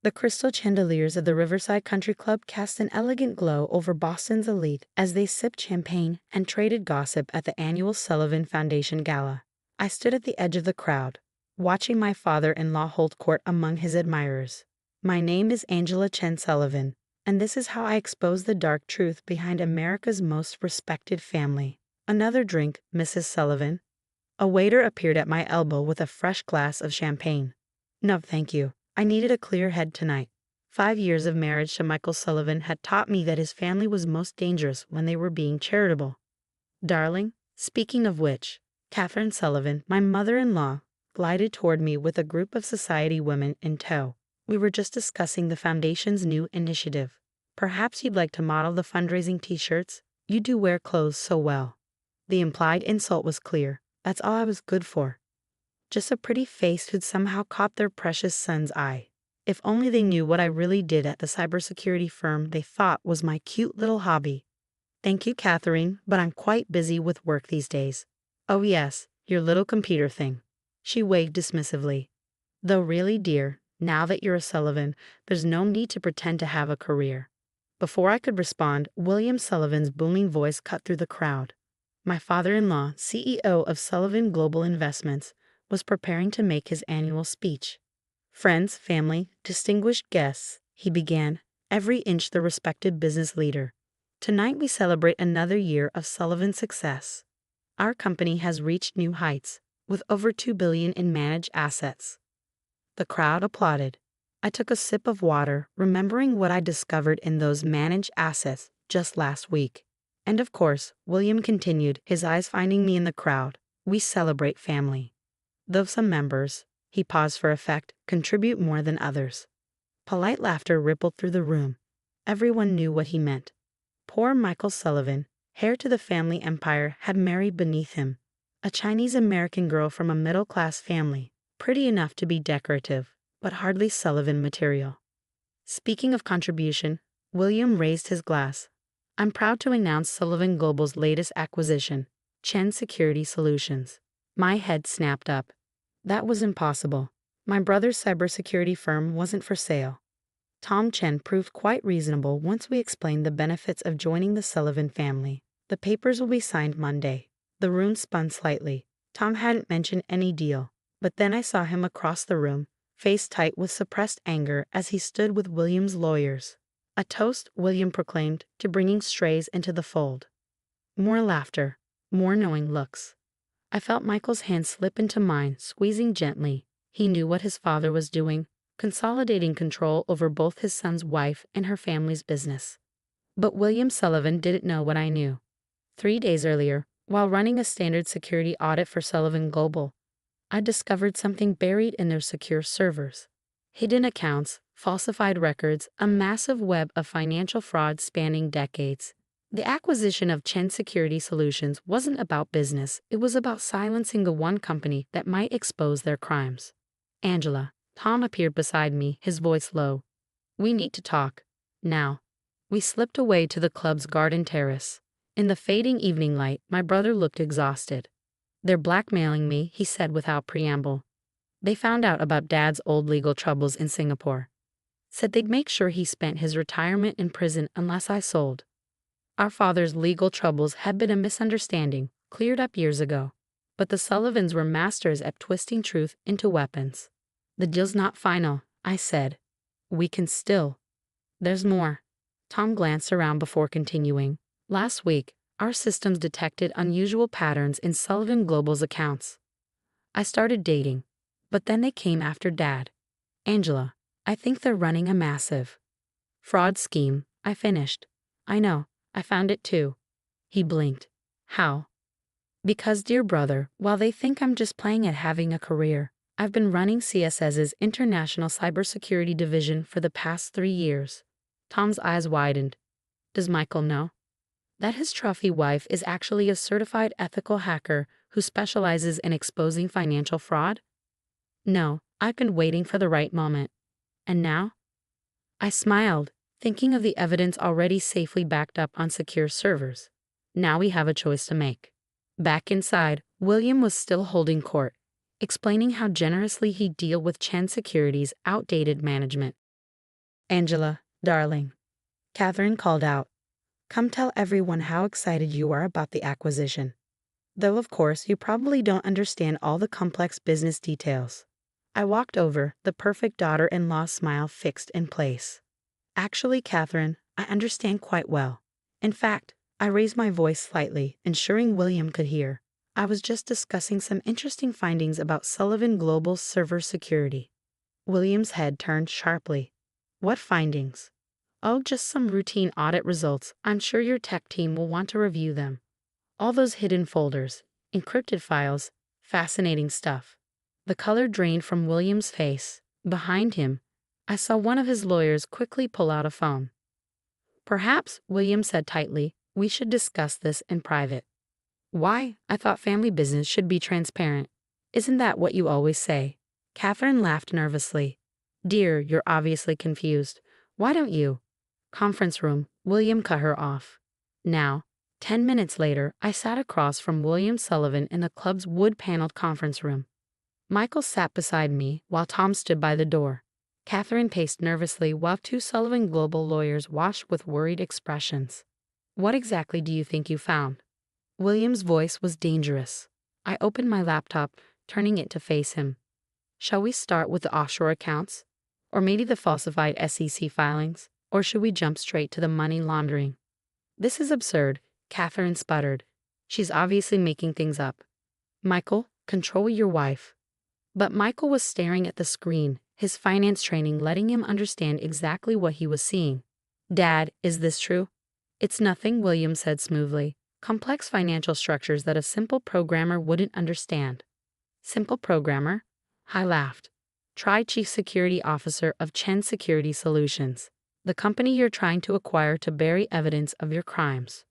The crystal chandeliers of the Riverside Country Club cast an elegant glow over Boston's elite as they sipped champagne and traded gossip at the annual Sullivan Foundation Gala. I stood at the edge of the crowd, watching my father-in-law hold court among his admirers. My name is Angela Chen Sullivan, and this is how I expose the dark truth behind America's most respected family. Another drink, Mrs. Sullivan. A waiter appeared at my elbow with a fresh glass of champagne. No, thank you. I needed a clear head tonight. 5 years of marriage to Michael Sullivan had taught me that his family was most dangerous when they were being charitable. Darling, speaking of which, Catherine Sullivan, my mother-in-law, glided toward me with a group of society women in tow. We were just discussing the foundation's new initiative. Perhaps you'd like to model the fundraising t-shirts? You do wear clothes so well. The implied insult was clear. That's all I was good for. Just a pretty face who'd somehow caught their precious son's eye. If only they knew what I really did at the cybersecurity firm they thought was my cute little hobby. Thank you, Catherine, but I'm quite busy with work these days. Oh yes, your little computer thing. She waved dismissively. Though really, dear, now that you're a Sullivan, there's no need to pretend to have a career. Before I could respond, William Sullivan's booming voice cut through the crowd. My father-in-law, CEO of Sullivan Global Investments, was preparing to make his annual speech. Friends, family, distinguished guests, he began, every inch the respected business leader. Tonight we celebrate another year of Sullivan's success. Our company has reached new heights, with over $2 billion in managed assets. The crowd applauded. I took a sip of water, remembering what I discovered in those managed assets just last week. And of course, William continued, his eyes finding me in the crowd. We celebrate family. Though some members, he paused for effect, contribute more than others. Polite laughter rippled through the room. Everyone knew what he meant. Poor Michael Sullivan, heir to the family empire, had married beneath him. A Chinese-American girl from a middle-class family, pretty enough to be decorative, but hardly Sullivan material. Speaking of contribution, William raised his glass. I'm proud to announce Sullivan Global's latest acquisition, Chen Security Solutions. My head snapped up. That was impossible. My brother's cybersecurity firm wasn't for sale. Tom Chen proved quite reasonable once we explained the benefits of joining the Sullivan family. The papers will be signed Monday. The room spun slightly. Tom hadn't mentioned any deal, but then I saw him across the room, face tight with suppressed anger as he stood with William's lawyers. A toast, William proclaimed, to bringing strays into the fold. More laughter, more knowing looks. I felt Michael's hand slip into mine, squeezing gently. He knew what his father was doing, consolidating control over both his son's wife and her family's business. But William Sullivan didn't know what I knew. 3 days earlier, while running a standard security audit for Sullivan Global, I discovered something buried in their secure servers. Hidden accounts, falsified records, a massive web of financial fraud spanning decades. The acquisition of Chen Security Solutions wasn't about business, it was about silencing the one company that might expose their crimes. Angela. Tom appeared beside me, his voice low. We need to talk. Now. We slipped away to the club's garden terrace. In the fading evening light, my brother looked exhausted. They're blackmailing me, he said without preamble. They found out about Dad's old legal troubles in Singapore. Said they'd make sure he spent his retirement in prison unless I sold. Our father's legal troubles had been a misunderstanding, cleared up years ago. But the Sullivans were masters at twisting truth into weapons. The deal's not final, I said. We can still. There's more. Tom glanced around before continuing. Last week, our systems detected unusual patterns in Sullivan Global's accounts. I started dating, but then they came after Dad. Angela, I think they're running a massive fraud scheme, I finished. I know, I found it too. He blinked. How? Because, dear brother, while they think I'm just playing at having a career, I've been running CSS's International Cybersecurity Division for the past 3 years. Tom's eyes widened. Does Michael know that his trophy wife is actually a certified ethical hacker who specializes in exposing financial fraud? No, I've been waiting for the right moment. And now? I smiled, thinking of the evidence already safely backed up on secure servers. Now we have a choice to make. Back inside, William was still holding court, explaining how generously he'd deal with Chen Security's outdated management. Angela, darling, Catherine called out. Come tell everyone how excited you are about the acquisition. Though, of course, you probably don't understand all the complex business details. I walked over, the perfect daughter-in-law smile fixed in place. Actually, Catherine, I understand quite well. In fact, I raised my voice slightly, ensuring William could hear. I was just discussing some interesting findings about Sullivan Global's server security. William's head turned sharply. What findings? Oh, just some routine audit results. I'm sure your tech team will want to review them. All those hidden folders, encrypted files, fascinating stuff. The color drained from William's face. Behind him, I saw one of his lawyers quickly pull out a phone. Perhaps, William said tightly, we should discuss this in private. Why? I thought family business should be transparent. Isn't that what you always say? Catherine laughed nervously. Dear, you're obviously confused. Why don't you? Conference room, William cut her off. Now, 10 minutes later, I sat across from William Sullivan in the club's wood-paneled conference room. Michael sat beside me while Tom stood by the door. Catherine paced nervously while two Sullivan Global lawyers watched with worried expressions. What exactly do you think you found? William's voice was dangerous. I opened my laptop, turning it to face him. Shall we start with the offshore accounts? Or maybe the falsified SEC filings? Or should we jump straight to the money laundering? This is absurd, Catherine sputtered. She's obviously making things up. Michael, control your wife. But Michael was staring at the screen, his finance training letting him understand exactly what he was seeing. Dad, is this true? It's nothing, William said smoothly. Complex financial structures that a simple programmer wouldn't understand. Simple programmer? I laughed. Try Chief Security Officer of Chen Security Solutions, the company you're trying to acquire to bury evidence of your crimes.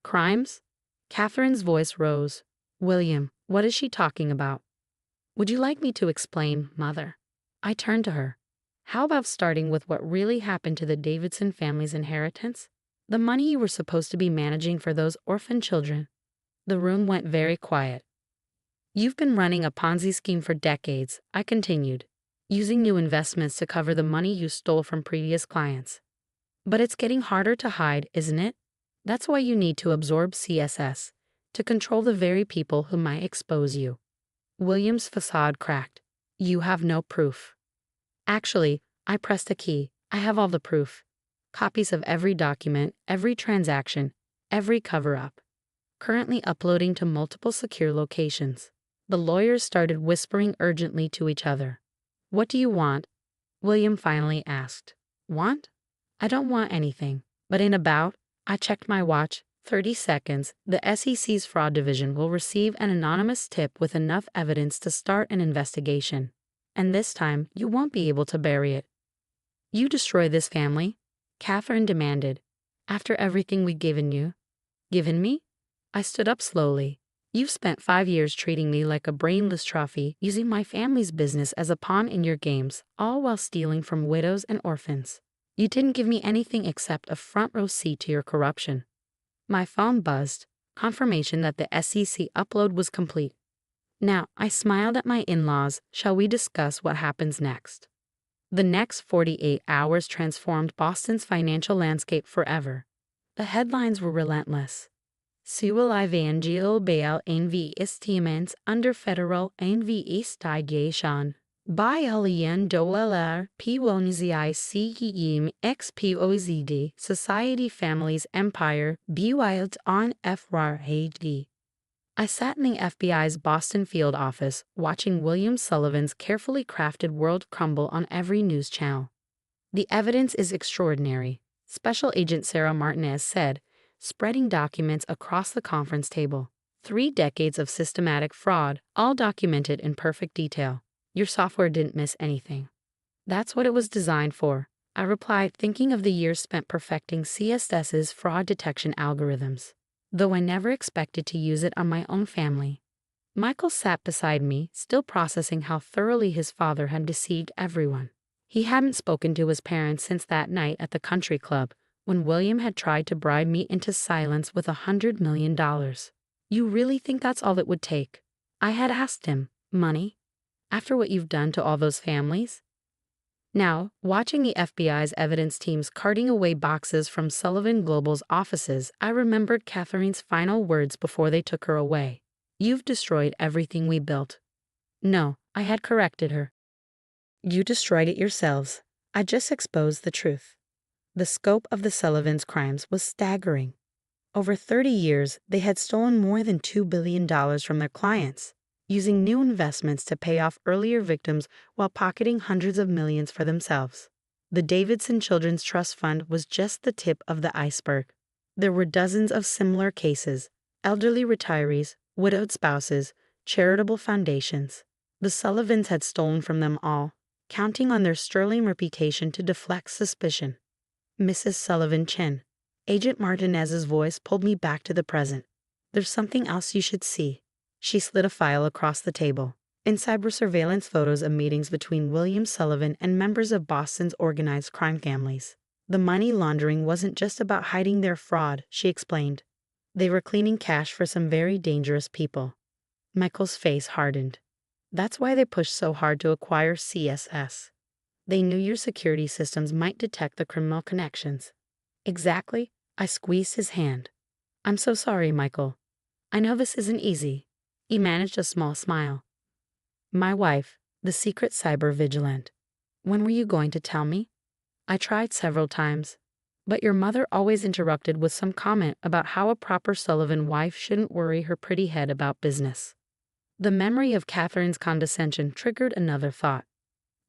Crimes? Catherine's voice rose. William, what is she talking about? Would you like me to explain, Mother? I turned to her. How about starting with what really happened to the Davidson family's inheritance? The money you were supposed to be managing for those orphan children. The room went very quiet. You've been running a Ponzi scheme for decades, I continued, using new investments to cover the money you stole from previous clients. But it's getting harder to hide, isn't it? That's why you need to absorb CSS, to control the very people who might expose you. William's facade cracked. You have no proof. Actually, I pressed a key. I have all the proof. Copies of every document, every transaction, every cover-up. Currently uploading to multiple secure locations. The lawyers started whispering urgently to each other. What do you want? William finally asked. Want? I don't want anything. But in about, I checked my watch, 30 seconds, the SEC's fraud division will receive an anonymous tip with enough evidence to start an investigation. And this time, you won't be able to bury it. You destroy this family? Catherine demanded. After everything we've given you? Given me? I stood up slowly. You've spent 5 years treating me like a brainless trophy, using my family's business as a pawn in your games, all while stealing from widows and orphans. You didn't give me anything except a front-row seat to your corruption. My phone buzzed, confirmation that the SEC upload was complete. Now, I smiled at my in-laws. Shall we discuss what happens next? The next 48 hours transformed Boston's financial landscape forever. The headlines were relentless. Sewell Evangel bail investiments under federal investigation. By alien dollar PONZICEM XPOZD Society Families Empire Built on FRAD. I sat in the FBI's Boston field office, watching William Sullivan's carefully crafted world crumble on every news channel. The evidence is extraordinary, Special Agent Sarah Martinez said, spreading documents across the conference table. 3 decades of systematic fraud, all documented in perfect detail. Your software didn't miss anything. That's what it was designed for, I replied, thinking of the years spent perfecting CSS's fraud detection algorithms. Though I never expected to use it on my own family. Michael sat beside me, still processing how thoroughly his father had deceived everyone. He hadn't spoken to his parents since that night at the country club, when William had tried to bribe me into silence with $100 million. You really think that's all it would take? I had asked him. Money? After what you've done to all those families? Now, watching the FBI's evidence teams carting away boxes from Sullivan Global's offices, I remembered Catherine's final words before they took her away. "You've destroyed everything we built." "No," I had corrected her. "You destroyed it yourselves. I just exposed the truth." The scope of the Sullivans' crimes was staggering. Over 30 years, they had stolen more than $2 billion from their clients, using new investments to pay off earlier victims while pocketing hundreds of millions for themselves. The Davidson Children's Trust Fund was just the tip of the iceberg. There were dozens of similar cases: elderly retirees, widowed spouses, charitable foundations. The Sullivans had stolen from them all, counting on their sterling reputation to deflect suspicion. "Mrs. Sullivan Chin." Agent Martinez's voice pulled me back to the present. "There's something else you should see." She slid a file across the table. Inside were surveillance photos of meetings between William Sullivan and members of Boston's organized crime families. The money laundering wasn't just about hiding their fraud, she explained. They were cleaning cash for some very dangerous people. Michael's face hardened. "That's why they pushed so hard to acquire CSS. They knew your security systems might detect the criminal connections." "Exactly." I squeezed his hand. "I'm so sorry, Michael. I know this isn't easy." He managed a small smile. "My wife, the secret cyber vigilant. When were you going to tell me?" "I tried several times, but your mother always interrupted with some comment about how a proper Sullivan wife shouldn't worry her pretty head about business." The memory of Catherine's condescension triggered another thought.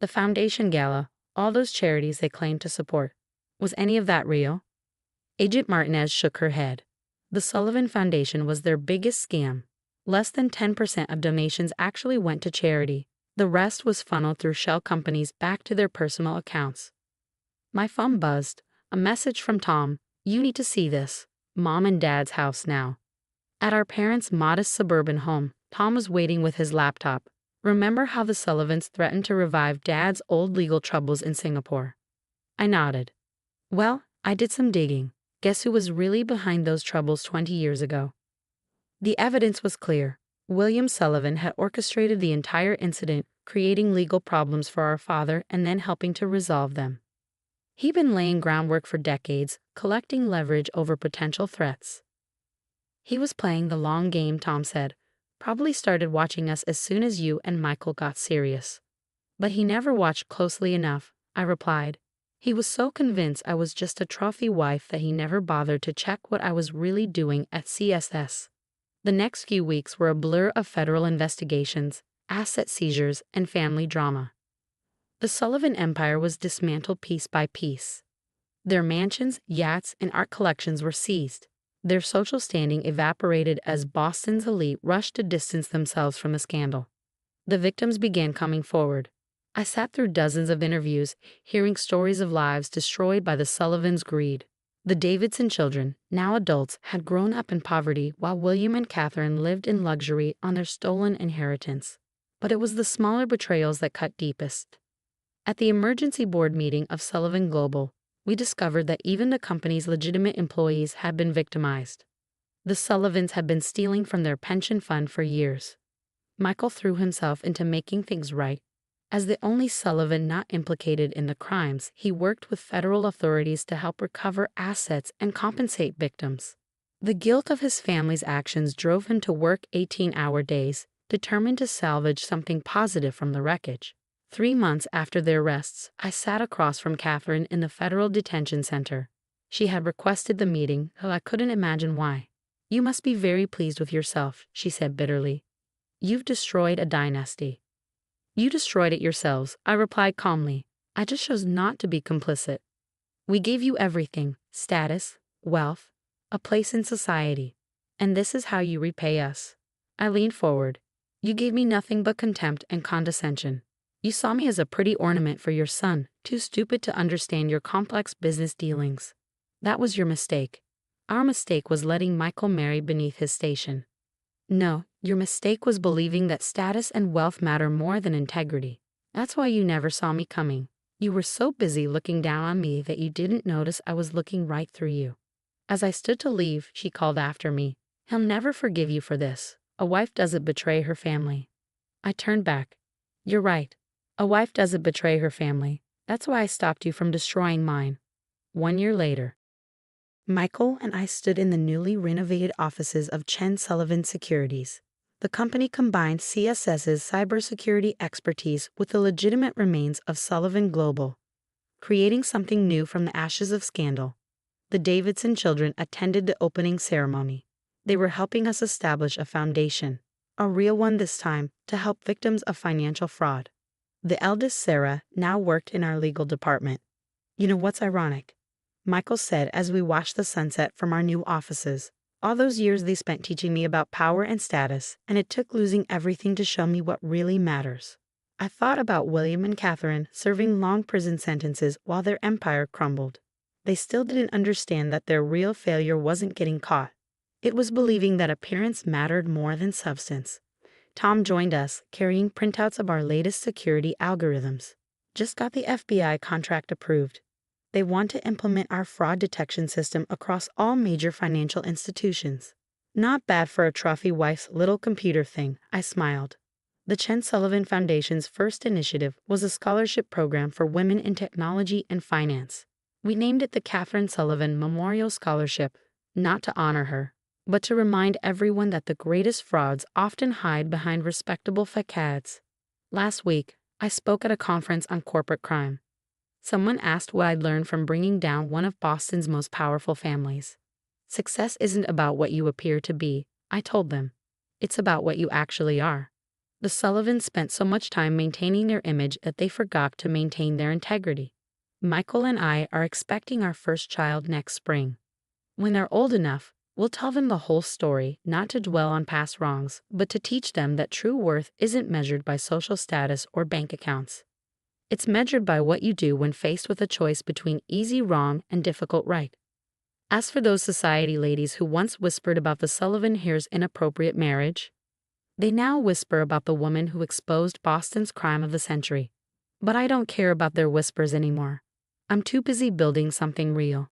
The foundation gala, all those charities they claimed to support. Was any of that real? Agent Martinez shook her head. The Sullivan Foundation was their biggest scam. Less than 10% of donations actually went to charity. The rest was funneled through shell companies back to their personal accounts. My phone buzzed. A message from Tom. "You need to see this. Mom and Dad's house now." At our parents' modest suburban home, Tom was waiting with his laptop. "Remember how the Sullivans threatened to revive Dad's old legal troubles in Singapore?" I nodded. "Well, I did some digging. Guess who was really behind those troubles 20 years ago?" The evidence was clear. William Sullivan had orchestrated the entire incident, creating legal problems for our father and then helping to resolve them. He'd been laying groundwork for decades, collecting leverage over potential threats. "He was playing the long game," Tom said. "Probably started watching us as soon as you and Michael got serious." "But he never watched closely enough," I replied. "He was so convinced I was just a trophy wife that he never bothered to check what I was really doing at CSS. The next few weeks were a blur of federal investigations, asset seizures, and family drama. The Sullivan empire was dismantled piece by piece. Their mansions, yachts, and art collections were seized. Their social standing evaporated as Boston's elite rushed to distance themselves from the scandal. The victims began coming forward. I sat through dozens of interviews, hearing stories of lives destroyed by the Sullivans' greed. The Davidson children, now adults, had grown up in poverty while William and Catherine lived in luxury on their stolen inheritance. But it was the smaller betrayals that cut deepest. At the emergency board meeting of Sullivan Global, we discovered that even the company's legitimate employees had been victimized. The Sullivans had been stealing from their pension fund for years. Michael threw himself into making things right. As the only Sullivan not implicated in the crimes, he worked with federal authorities to help recover assets and compensate victims. The guilt of his family's actions drove him to work 18-hour days, determined to salvage something positive from the wreckage. 3 months after their arrests, I sat across from Catherine in the federal detention center. She had requested the meeting, though I couldn't imagine why. "You must be very pleased with yourself," she said bitterly. "You've destroyed a dynasty." "You destroyed it yourselves," I replied calmly. "I just chose not to be complicit. We gave you everything: status, wealth, a place in society. And this is how you repay us." I leaned forward. "You gave me nothing but contempt and condescension. You saw me as a pretty ornament for your son, too stupid to understand your complex business dealings. That was your mistake. Our mistake was letting Michael marry beneath his station. No, your mistake was believing that status and wealth matter more than integrity. That's why you never saw me coming. You were so busy looking down on me that you didn't notice I was looking right through you." As I stood to leave, she called after me, "He'll never forgive you for this. A wife doesn't betray her family." I turned back. "You're right. A wife doesn't betray her family. That's why I stopped you from destroying mine. 1 year later, Michael and I stood in the newly renovated offices of Chen Sullivan Securities. The company combined CSS's cybersecurity expertise with the legitimate remains of Sullivan Global, creating something new from the ashes of scandal. The Davidson children attended the opening ceremony. They were helping us establish a foundation, a real one this time, to help victims of financial fraud. The eldest, Sarah, now worked in our legal department. You know what's ironic? Michael said as we watched the sunset from our new offices. All those years they spent teaching me about power and status, and it took losing everything to show me what really matters. I thought about William and Catherine serving long prison sentences while their empire crumbled. They still didn't understand that their real failure wasn't getting caught. It was believing that appearance mattered more than substance. Tom joined us, carrying printouts of our latest security algorithms. Just got the FBI contract approved. They want to implement our fraud detection system across all major financial institutions. Not bad for a trophy wife's little computer thing, I smiled. The Chen Sullivan Foundation's first initiative was a scholarship program for women in technology and finance. We named it the Catherine Sullivan Memorial Scholarship, not to honor her, but to remind everyone that the greatest frauds often hide behind respectable facades. Last week, I spoke at a conference on corporate crime. Someone asked what I'd learned from bringing down one of Boston's most powerful families. Success isn't about what you appear to be, I told them. It's about what you actually are. The Sullivans spent so much time maintaining their image that they forgot to maintain their integrity. Michael and I are expecting our first child next spring. When they're old enough, we'll tell them the whole story, not to dwell on past wrongs, but to teach them that true worth isn't measured by social status or bank accounts. It's measured by what you do when faced with a choice between easy wrong and difficult right. As for those society ladies who once whispered about the Sullivan heirs' inappropriate marriage, they now whisper about the woman who exposed Boston's crime of the century. But I don't care about their whispers anymore. I'm too busy building something real.